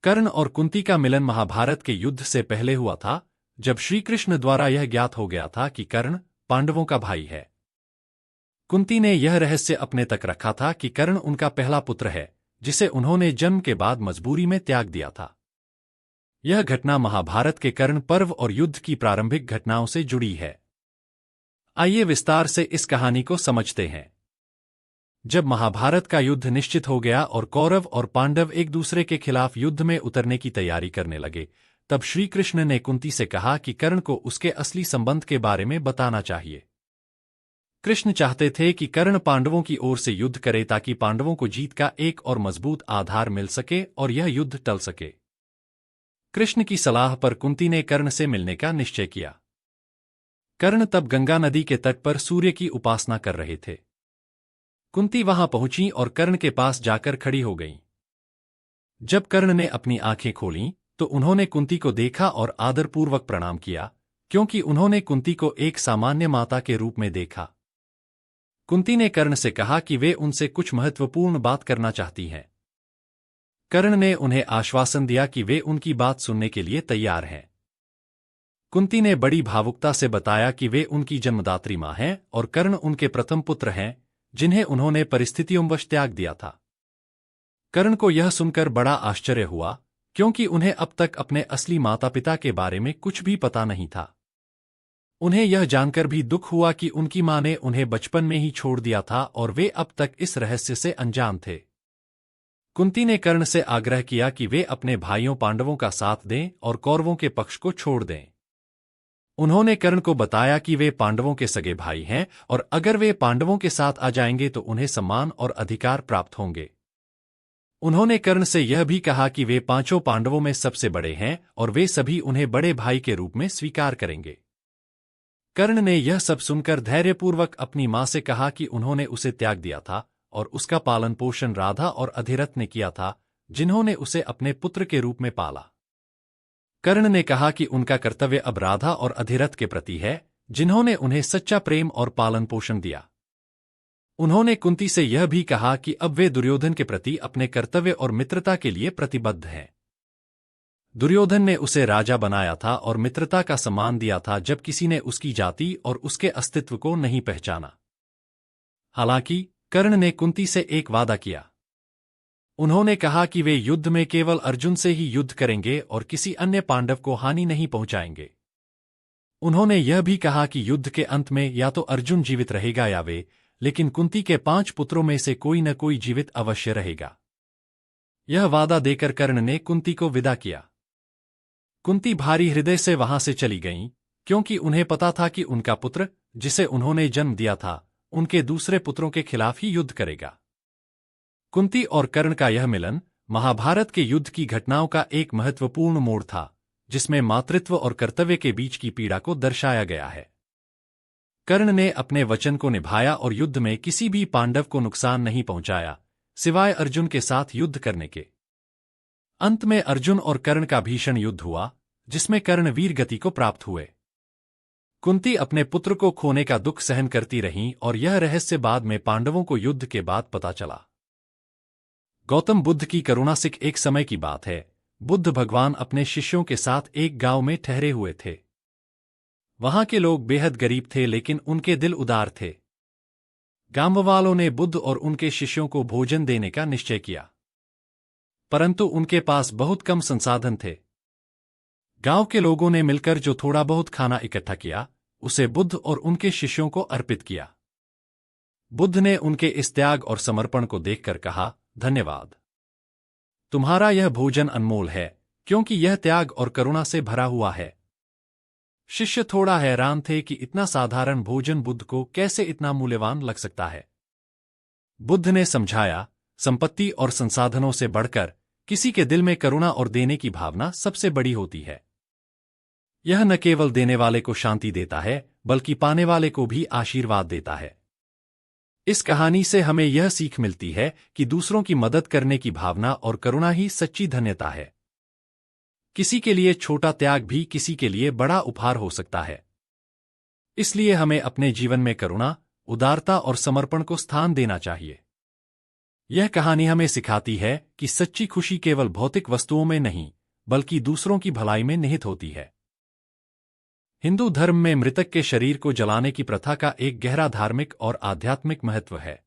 कर्ण और कुंती का मिलन महाभारत के युद्ध से पहले हुआ था, जब श्री कृष्ण द्वारा यह ज्ञात हो गया था कि कर्ण पांडवों का भाई है। कुंती ने यह रहस्य अपने तक रखा था कि कर्ण उनका पहला पुत्र है, जिसे उन्होंने जन्म के बाद मजबूरी में त्याग दिया था। यह घटना महाभारत के कर्ण पर्व और युद्ध की प्रारंभिक घटनाओं से जुड़ी है। आइए विस्तार से इस कहानी को समझते हैं। जब महाभारत का युद्ध निश्चित हो गया और कौरव और पांडव एक दूसरे के खिलाफ युद्ध में उतरने की तैयारी करने लगे, तब श्री कृष्ण ने कुंती से कहा कि कर्ण को उसके असली संबंध के बारे में बताना चाहिए। कृष्ण चाहते थे कि कर्ण पांडवों की ओर से युद्ध करे ताकि पांडवों को जीत का एक और मजबूत आधार मिल सके और यह युद्ध टल सके। कृष्ण की सलाह पर कुंती ने कर्ण से मिलने का निश्चय किया। कर्ण तब गंगा नदी के तट पर सूर्य की उपासना कर रहे थे। कुंती वहां पहुंची और कर्ण के पास जाकर खड़ी हो गईं। जब कर्ण ने अपनी आंखें खोलीं, तो उन्होंने कुंती को देखा और आदरपूर्वक प्रणाम किया, क्योंकि उन्होंने कुंती को एक सामान्य माता के रूप में देखा। कुंती ने कर्ण से कहा कि वे उनसे कुछ महत्वपूर्ण बात करना चाहती हैं। कर्ण ने उन्हें आश्वासन दिया कि वे उनकी बात सुनने के लिए तैयार हैं। कुंती ने बड़ी भावुकता से बताया कि वे उनकी जन्मदात्री मां हैं और कर्ण उनके प्रथम पुत्र हैं, जिन्हें उन्होंने परिस्थितियोंवश त्याग दिया था। कर्ण को यह सुनकर बड़ा आश्चर्य हुआ, क्योंकि उन्हें अब तक अपने असली माता पिता के बारे में कुछ भी पता नहीं था। उन्हें यह जानकर भी दुख हुआ कि उनकी मां ने उन्हें बचपन में ही छोड़ दिया था और वे अब तक इस रहस्य से अनजान थे। कुंती ने कर्ण से आग्रह किया कि वे अपने भाइयों पांडवों का साथ दें और कौरवों के पक्ष को छोड़ दें। उन्होंने कर्ण को बताया कि वे पांडवों के सगे भाई हैं और अगर वे पांडवों के साथ आ जाएंगे तो उन्हें सम्मान और अधिकार प्राप्त होंगे। उन्होंने कर्ण से यह भी कहा कि वे पांचों पांडवों में सबसे बड़े हैं और वे सभी उन्हें बड़े भाई के रूप में स्वीकार करेंगे। कर्ण ने यह सब सुनकर धैर्यपूर्वक अपनी मां से कहा कि उन्होंने उसे त्याग दिया था और उसका पालन पोषण राधा और अधिरथ ने किया था, जिन्होंने उसे अपने पुत्र के रूप में पाला। कर्ण ने कहा कि उनका कर्तव्य अब राधा और अधिरथ के प्रति है, जिन्होंने उन्हें सच्चा प्रेम और पालन पोषण दिया। उन्होंने कुंती से यह भी कहा कि अब वे दुर्योधन के प्रति अपने कर्तव्य और मित्रता के लिए प्रतिबद्ध हैं। दुर्योधन ने उसे राजा बनाया था और मित्रता का सम्मान दिया था जब किसी ने उसकी जाति और उसके अस्तित्व को नहीं पहचाना। हालांकि कर्ण ने कुंती से एक वादा किया। उन्होंने कहा कि वे युद्ध में केवल अर्जुन से ही युद्ध करेंगे और किसी अन्य पांडव को हानि नहीं पहुंचाएंगे। उन्होंने यह भी कहा कि युद्ध के अंत में या तो अर्जुन जीवित रहेगा या वे, लेकिन कुंती के 5 पुत्रों में से कोई न कोई जीवित अवश्य रहेगा। यह वादा देकर कर्ण ने कुंती को विदा किया। कुंती भारी हृदय से वहां से चली गईं, क्योंकि उन्हें पता था कि उनका पुत्र, जिसे उन्होंने जन्म दिया था, उनके दूसरे पुत्रों के खिलाफ ही युद्ध करेगा। कुंती और कर्ण का यह मिलन महाभारत के युद्ध की घटनाओं का एक महत्वपूर्ण मोड़ था, जिसमें मातृत्व और कर्तव्य के बीच की पीड़ा को दर्शाया गया है। कर्ण ने अपने वचन को निभाया और युद्ध में किसी भी पांडव को नुकसान नहीं पहुंचाया, सिवाय अर्जुन के साथ युद्ध करने के। अंत में अर्जुन और कर्ण का भीषण युद्ध हुआ, जिसमें कर्ण वीर गति को प्राप्त हुए। कुंती अपने पुत्र को खोने का दुख सहन करती रहीं और यह रहस्य बाद में पांडवों को युद्ध के बाद पता चला। गौतम बुद्ध की करुणा सिख एक समय की बात है। बुद्ध भगवान अपने शिष्यों के साथ एक गांव में ठहरे हुए थे। वहां के लोग बेहद गरीब थे, लेकिन उनके दिल उदार थे। गांव वालों ने बुद्ध और उनके शिष्यों को भोजन देने का निश्चय किया, परंतु उनके पास बहुत कम संसाधन थे। गांव के लोगों ने मिलकर जो थोड़ा बहुत खाना इकट्ठा किया, उसे बुद्ध और उनके शिष्यों को अर्पित किया। बुद्ध ने उनके इस त्याग और समर्पण को देखकर कहा, धन्यवाद। तुम्हारा यह भोजन अनमोल है, क्योंकि यह त्याग और करुणा से भरा हुआ है। शिष्य थोड़ा हैरान थे कि इतना साधारण भोजन बुद्ध को कैसे इतना मूल्यवान लग सकता है। बुद्ध ने समझाया, संपत्ति और संसाधनों से बढ़कर किसी के दिल में करुणा और देने की भावना सबसे बड़ी होती है। यह न केवल देने वाले को शांति देता है, बल्कि पाने वाले को भी आशीर्वाद देता है। इस कहानी से हमें यह सीख मिलती है कि दूसरों की मदद करने की भावना और करुणा ही सच्ची धन्यता है। किसी के लिए छोटा त्याग भी किसी के लिए बड़ा उपहार हो सकता है। इसलिए हमें अपने जीवन में करुणा, उदारता और समर्पण को स्थान देना चाहिए। यह कहानी हमें सिखाती है कि सच्ची खुशी केवल भौतिक वस्तुओं में नहीं, बल्कि दूसरों की भलाई में निहित होती है। हिंदू धर्म में मृतक के शरीर को जलाने की प्रथा का एक गहरा धार्मिक और आध्यात्मिक महत्व है।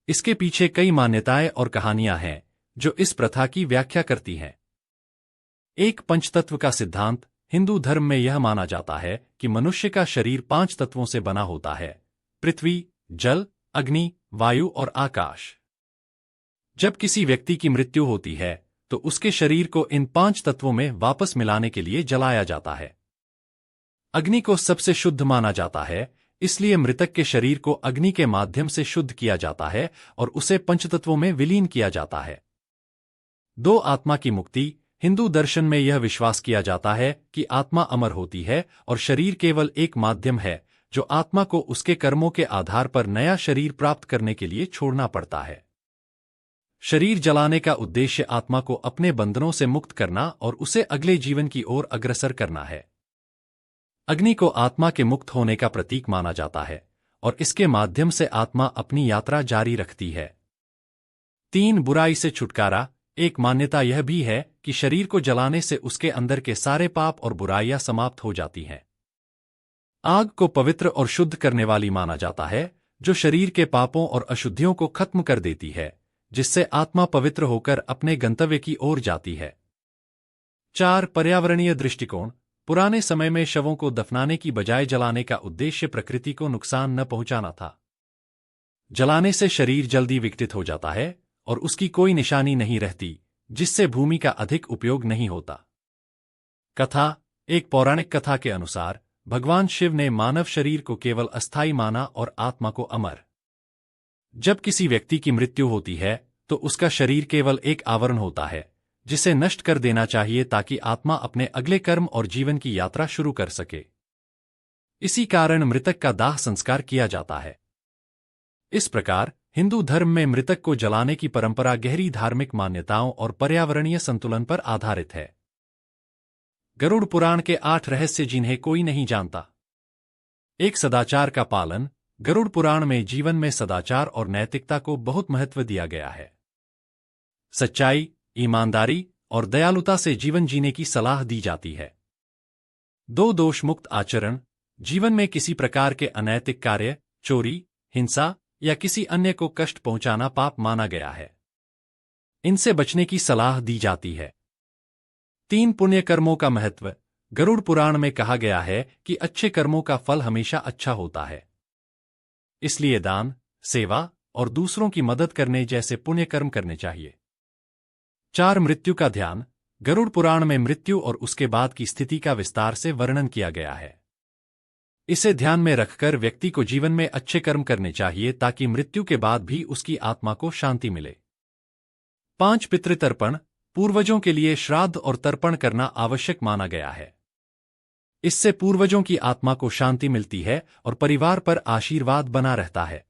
इसके पीछे कई मान्यताएं और कहानियां हैं जो इस प्रथा की व्याख्या करती हैं। एक पंचतत्व का सिद्धांत। हिंदू धर्म में यह माना जाता है कि मनुष्य का शरीर 5 तत्वों से बना होता है: पृथ्वी, जल, अग्नि, वायु और आकाश। जब किसी व्यक्ति की मृत्यु होती है तो उसके शरीर को इन 5 तत्वों में वापस मिलाने के लिए जलाया जाता है। अग्नि को सबसे शुद्ध माना जाता है, इसलिए मृतक के शरीर को अग्नि के माध्यम से शुद्ध किया जाता है और उसे पंचतत्वों में विलीन किया जाता है। 2. आत्मा की मुक्ति। हिंदू दर्शन में यह विश्वास किया जाता है कि आत्मा अमर होती है और शरीर केवल एक माध्यम है जो आत्मा को उसके कर्मों के आधार पर नया शरीर प्राप्त करने के लिए छोड़ना पड़ता है। शरीर जलाने का उद्देश्य आत्मा को अपने बंधनों से मुक्त करना और उसे अगले जीवन की ओर अग्रसर करना है। अग्नि को आत्मा के मुक्त होने का प्रतीक माना जाता है और इसके माध्यम से आत्मा अपनी यात्रा जारी रखती है। 3. बुराई से छुटकारा। एक मान्यता यह भी है कि शरीर को जलाने से उसके अंदर के सारे पाप और बुराइयां समाप्त हो जाती हैं। आग को पवित्र और शुद्ध करने वाली माना जाता है, जो शरीर के पापों और अशुद्धियों को खत्म कर देती है, जिससे आत्मा पवित्र होकर अपने गंतव्य की ओर जाती है। 4. पर्यावरणीय दृष्टिकोण। पुराने समय में शवों को दफनाने की बजाय जलाने का उद्देश्य प्रकृति को नुकसान न पहुंचाना था। जलाने से शरीर जल्दी विघटित हो जाता है और उसकी कोई निशानी नहीं रहती, जिससे भूमि का अधिक उपयोग नहीं होता। कथा। एक पौराणिक कथा के अनुसार भगवान शिव ने मानव शरीर को केवल अस्थायी माना और आत्मा को अमर। जब किसी व्यक्ति की मृत्यु होती है तो उसका शरीर केवल एक आवरण होता है जिसे नष्ट कर देना चाहिए ताकि आत्मा अपने अगले कर्म और जीवन की यात्रा शुरू कर सके। इसी कारण मृतक का दाह संस्कार किया जाता है। इस प्रकार हिंदू धर्म में मृतक को जलाने की परंपरा गहरी धार्मिक मान्यताओं और पर्यावरणीय संतुलन पर आधारित है। गरुड़ पुराण के 8 रहस्य जिन्हें कोई नहीं जानता। एक. सदाचार का पालन। गरुड़ पुराण में जीवन में सदाचार और नैतिकता को बहुत महत्व दिया गया है। सच्चाई, ईमानदारी और दयालुता से जीवन जीने की सलाह दी जाती है। 2. दोष मुक्त आचरण। जीवन में किसी प्रकार के अनैतिक कार्य, चोरी, हिंसा या किसी अन्य को कष्ट पहुंचाना पाप माना गया है। इनसे बचने की सलाह दी जाती है। 3. पुण्य कर्मों का महत्व। गरुड़ पुराण में कहा गया है कि अच्छे कर्मों का फल हमेशा अच्छा होता है, इसलिए दान, सेवा और दूसरों की मदद करने जैसे पुण्य कर्म करने चाहिए। 4. मृत्यु का ध्यान। गरुड़ पुराण में मृत्यु और उसके बाद की स्थिति का विस्तार से वर्णन किया गया है। इसे ध्यान में रखकर व्यक्ति को जीवन में अच्छे कर्म करने चाहिए ताकि मृत्यु के बाद भी उसकी आत्मा को शांति मिले। 5. पितृतर्पण। पूर्वजों के लिए श्राद्ध और तर्पण करना आवश्यक माना गया है। इससे पूर्वजों की आत्मा को शांति मिलती है और परिवार पर आशीर्वाद बना रहता है।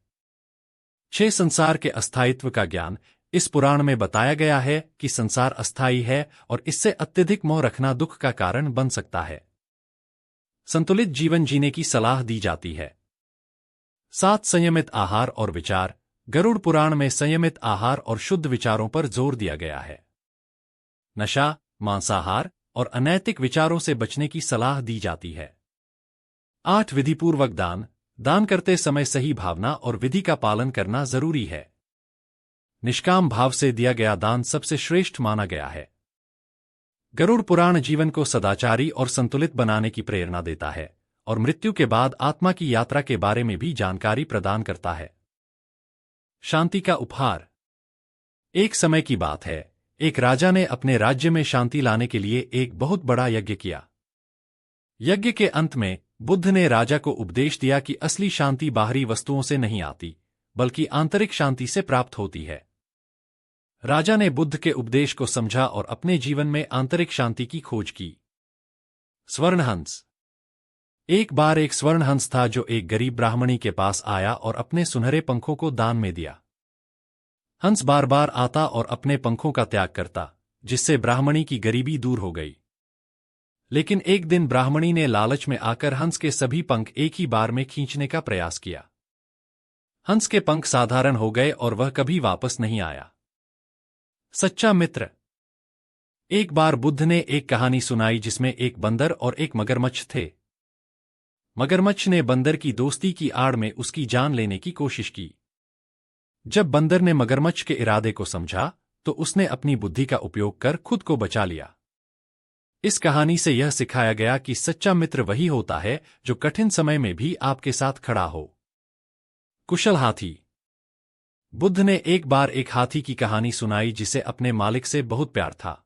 6. संसार के अस्थायित्व का ज्ञान। इस पुराण में बताया गया है कि संसार अस्थायी है और इससे अत्यधिक मोह रखना दुख का कारण बन सकता है। संतुलित जीवन जीने की सलाह दी जाती है। 7. संयमित आहार और विचार। गरुड़ पुराण में संयमित आहार और शुद्ध विचारों पर जोर दिया गया है। नशा, मांसाहार और अनैतिक विचारों से बचने की सलाह दी जाती है। 8. विधिपूर्वक दान। दान करते समय सही भावना और विधि का पालन करना जरूरी है। निष्काम भाव से दिया गया दान सबसे श्रेष्ठ माना गया है। गरुड़ पुराण जीवन को सदाचारी और संतुलित बनाने की प्रेरणा देता है और मृत्यु के बाद आत्मा की यात्रा के बारे में भी जानकारी प्रदान करता है। शांति का उपहार। एक समय की बात है, एक राजा ने अपने राज्य में शांति लाने के लिए एक बहुत बड़ा यज्ञ किया। यज्ञ के अंत में बुद्ध ने राजा को उपदेश दिया कि असली शांति बाहरी वस्तुओं से नहीं आती, बल्कि आंतरिक शांति से प्राप्त होती है। राजा ने बुद्ध के उपदेश को समझा और अपने जीवन में आंतरिक शांति की खोज की। स्वर्णहंस। एक बार एक स्वर्णहंस था जो एक गरीब ब्राह्मणी के पास आया और अपने सुनहरे पंखों को दान में दिया। हंस बार बार आता और अपने पंखों का त्याग करता, जिससे ब्राह्मणी की गरीबी दूर हो गई। लेकिन एक दिन ब्राह्मणी ने लालच में आकर हंस के सभी पंख एक ही बार में खींचने का प्रयास किया। हंस के पंख साधारण हो गए और वह कभी वापस नहीं आया। सच्चा मित्र। एक बार बुद्ध ने एक कहानी सुनाई जिसमें एक बंदर और एक मगरमच्छ थे। मगरमच्छ ने बंदर की दोस्ती की आड़ में उसकी जान लेने की कोशिश की। जब बंदर ने मगरमच्छ के इरादे को समझा तो उसने अपनी बुद्धि का उपयोग कर खुद को बचा लिया। इस कहानी से यह सिखाया गया कि सच्चा मित्र वही होता है जो कठिन समय में भी आपके साथ खड़ा हो। कुशल हाथी। बुद्ध ने एक बार एक हाथी की कहानी सुनाई जिसे अपने मालिक से बहुत प्यार था।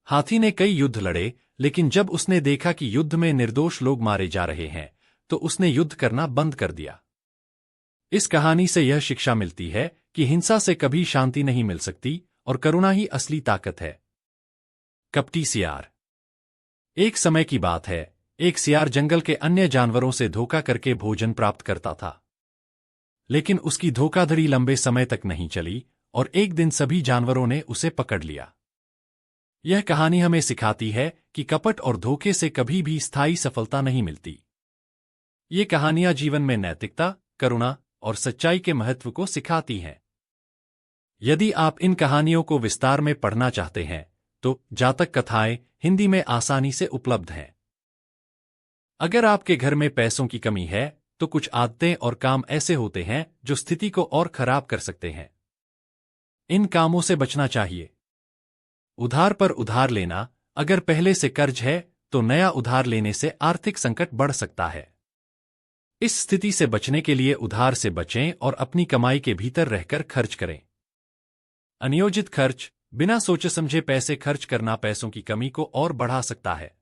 हाथी ने कई युद्ध लड़े, लेकिन जब उसने देखा कि युद्ध में निर्दोष लोग मारे जा रहे हैं तो उसने युद्ध करना बंद कर दिया। इस कहानी से यह शिक्षा मिलती है कि हिंसा से कभी शांति नहीं मिल सकती और करुणा ही असली ताकत है। कपटी सियार। एक समय की बात है, एक सियार जंगल के अन्य जानवरों से धोखा करके भोजन प्राप्त करता था। लेकिन उसकी धोखाधड़ी लंबे समय तक नहीं चली और एक दिन सभी जानवरों ने उसे पकड़ लिया। यह कहानी हमें सिखाती है कि कपट और धोखे से कभी भी स्थायी सफलता नहीं मिलती। ये कहानियां जीवन में नैतिकता, करुणा और सच्चाई के महत्व को सिखाती हैं। यदि आप इन कहानियों को विस्तार में पढ़ना चाहते हैं तो जातक कथाएं हिंदी में आसानी से उपलब्ध हैं। अगर आपके घर में पैसों की कमी है तो कुछ आदतें और काम ऐसे होते हैं जो स्थिति को और खराब कर सकते हैं। इन कामों से बचना चाहिए। उधार पर उधार लेना। अगर पहले से कर्ज है तो नया उधार लेने से आर्थिक संकट बढ़ सकता है। इस स्थिति से बचने के लिए उधार से बचें और अपनी कमाई के भीतर रहकर खर्च करें। अनियोजित खर्च। बिना सोचे समझे पैसे खर्च करना पैसों की कमी को और बढ़ा सकता है।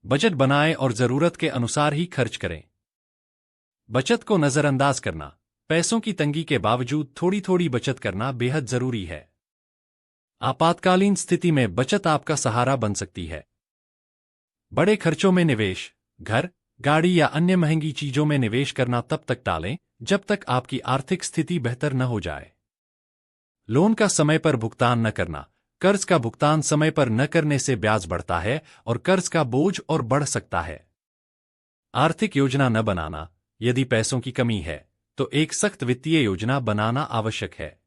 बजट बनाएं और जरूरत के अनुसार ही खर्च करें। बचत को नजरअंदाज करना। पैसों की तंगी के बावजूद थोड़ी थोड़ी बचत करना बेहद जरूरी है। आपातकालीन स्थिति में बचत आपका सहारा बन सकती है। बड़े खर्चों में निवेश। घर, गाड़ी या अन्य महंगी चीजों में निवेश करना तब तक टालें जब तक आपकी आर्थिक स्थिति बेहतर न हो जाए। लोन का समय पर भुगतान न करना। कर्ज का भुगतान समय पर न करने से ब्याज बढ़ता है और कर्ज का बोझ और बढ़ सकता है। आर्थिक योजना न बनाना। यदि पैसों की कमी है तो एक सख्त वित्तीय योजना बनाना आवश्यक है।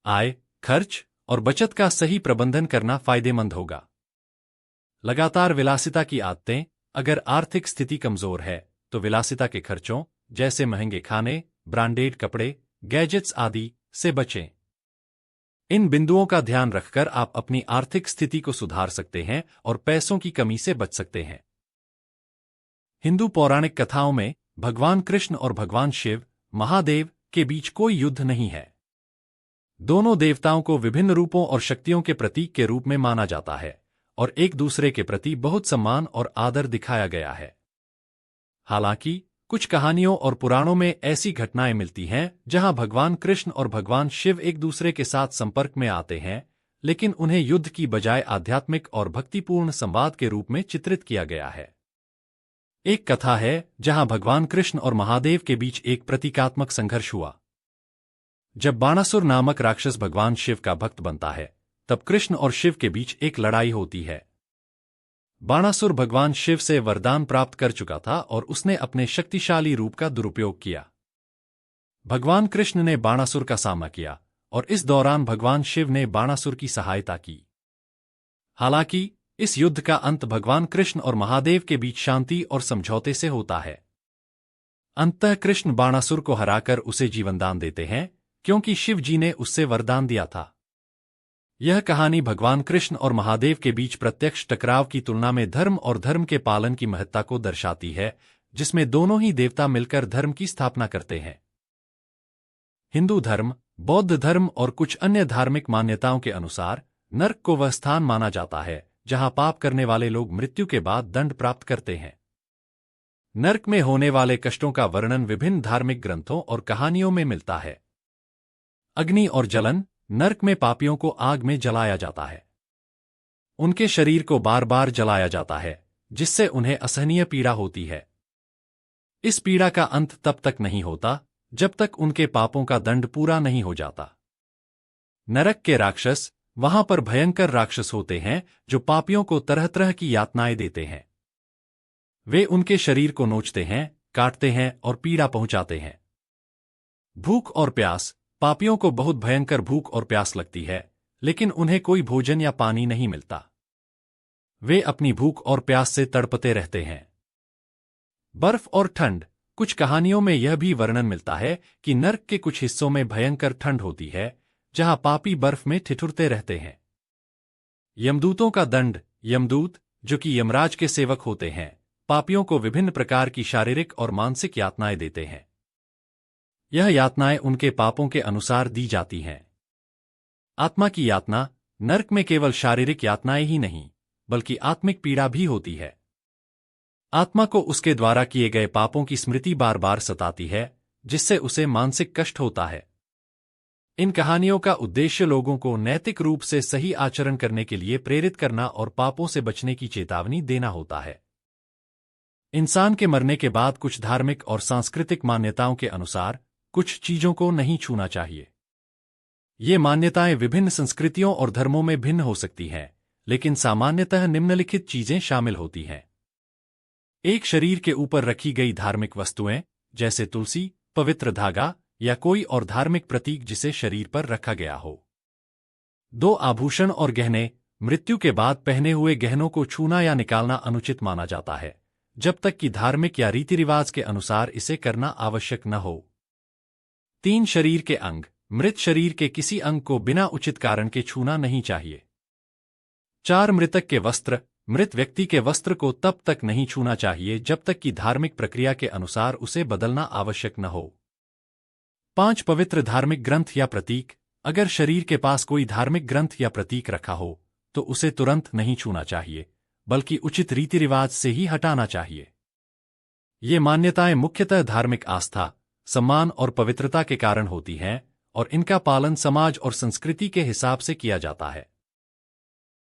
आय, खर्च और बचत का सही प्रबंधन करना फायदेमंद होगा। लगातार विलासिता की आदतें। अगर आर्थिक स्थिति कमजोर है तो विलासिता के खर्चों जैसे महंगे खाने, ब्रांडेड कपड़े, गैजेट्स आदि से बचें। इन बिंदुओं का ध्यान रखकर आप अपनी आर्थिक स्थिति को सुधार सकते हैं और पैसों की कमी से बच सकते हैं। हिंदू पौराणिक कथाओं में भगवान कृष्ण और भगवान शिव, महादेव, के बीच कोई युद्ध नहीं है। दोनों देवताओं को विभिन्न रूपों और शक्तियों के प्रतीक के रूप में माना जाता है और एक दूसरे के प्रति बहुत सम्मान और आदर दिखाया गया है। हालांकि कुछ कहानियों और पुराणों में ऐसी घटनाएं मिलती हैं जहां भगवान कृष्ण और भगवान शिव एक दूसरे के साथ संपर्क में आते हैं, लेकिन उन्हें युद्ध की बजाय आध्यात्मिक और भक्तिपूर्ण संवाद के रूप में चित्रित किया गया है। एक कथा है जहां भगवान कृष्ण और महादेव के बीच एक प्रतीकात्मक संघर्ष हुआ। जब बाणासुर नामक राक्षस भगवान शिव का भक्त बनता है तब कृष्ण और शिव के बीच एक लड़ाई होती है। बाणासुर भगवान शिव से वरदान प्राप्त कर चुका था और उसने अपने शक्तिशाली रूप का दुरुपयोग किया। भगवान कृष्ण ने बाणासुर का सामना किया और इस दौरान भगवान शिव ने बाणासुर की सहायता की। हालांकि इस युद्ध का अंत भगवान कृष्ण और महादेव के बीच शांति और समझौते से होता है। अंततः कृष्ण बाणासुर को हराकर उसे जीवनदान देते हैं क्योंकि शिव जी ने उससे वरदान दिया था। यह कहानी भगवान कृष्ण और महादेव के बीच प्रत्यक्ष टकराव की तुलना में धर्म और धर्म के पालन की महत्ता को दर्शाती है, जिसमें दोनों ही देवता मिलकर धर्म की स्थापना करते हैं। हिंदू धर्म, बौद्ध धर्म और कुछ अन्य धार्मिक मान्यताओं के अनुसार नर्क को वह स्थान माना जाता है जहां पाप करने वाले लोग मृत्यु के बाद दंड प्राप्त करते हैं। नर्क में होने वाले कष्टों का वर्णन विभिन्न धार्मिक ग्रंथों और कहानियों में मिलता है। अग्नि और जलन। नर्क में पापियों को आग में जलाया जाता है। उनके शरीर को बार बार जलाया जाता है, जिससे उन्हें असहनीय पीड़ा होती है। इस पीड़ा का अंत तब तक नहीं होता जब तक उनके पापों का दंड पूरा नहीं हो जाता। नरक के राक्षस। वहां पर भयंकर राक्षस होते हैं जो पापियों को तरह तरह की यातनाएं देते हैं। वे उनके शरीर को नोचते हैं, काटते हैं और पीड़ा पहुंचाते हैं। भूख और प्यास। पापियों को बहुत भयंकर भूख और प्यास लगती है, लेकिन उन्हें कोई भोजन या पानी नहीं मिलता। वे अपनी भूख और प्यास से तड़पते रहते हैं। बर्फ और ठंड। कुछ कहानियों में यह भी वर्णन मिलता है कि नर्क के कुछ हिस्सों में भयंकर ठंड होती है, जहां पापी बर्फ में ठिठुरते रहते हैं। यमदूतों का दंड। यमदूत, जो कि यमराज के सेवक होते हैं, पापियों को विभिन्न प्रकार की शारीरिक और मानसिक यातनाएं देते हैं। यह यातनाएं उनके पापों के अनुसार दी जाती हैं। आत्मा की यातना। नर्क में केवल शारीरिक यातनाएं ही नहीं, बल्कि आत्मिक पीड़ा भी होती है। आत्मा को उसके द्वारा किए गए पापों की स्मृति बार बार सताती है, जिससे उसे मानसिक कष्ट होता है। इन कहानियों का उद्देश्य लोगों को नैतिक रूप से सही आचरण करने के लिए प्रेरित करना और पापों से बचने की चेतावनी देना होता है। इंसान के मरने के बाद कुछ धार्मिक और सांस्कृतिक मान्यताओं के अनुसार कुछ चीजों को नहीं छूना चाहिए। ये मान्यताएं विभिन्न संस्कृतियों और धर्मों में भिन्न हो सकती हैं, लेकिन सामान्यतः निम्नलिखित चीजें शामिल होती हैं। एक, शरीर के ऊपर रखी गई धार्मिक वस्तुएं, जैसे तुलसी, पवित्र धागा या कोई और धार्मिक प्रतीक जिसे शरीर पर रखा गया हो। 2, आभूषण और गहने। मृत्यु के बाद पहने हुए गहनों को छूना या निकालना अनुचित माना जाता है, जब तक कि धार्मिक या रीति रिवाज के अनुसार इसे करना आवश्यक न हो। 3, शरीर के अंग। मृत शरीर के किसी अंग को बिना उचित कारण के छूना नहीं चाहिए। 4, मृतक के वस्त्र। मृत व्यक्ति के वस्त्र को तब तक नहीं छूना चाहिए जब तक कि धार्मिक प्रक्रिया के अनुसार उसे बदलना आवश्यक न हो। 5, पवित्र धार्मिक ग्रंथ या प्रतीक। अगर शरीर के पास कोई धार्मिक ग्रंथ या प्रतीक रखा हो, तो उसे तुरंत नहीं छूना चाहिए, बल्कि उचित रीति रिवाज से ही हटाना चाहिए। ये मान्यताएं मुख्यतः धार्मिक आस्था, सम्मान और पवित्रता के कारण होती हैं, और इनका पालन समाज और संस्कृति के हिसाब से किया जाता है।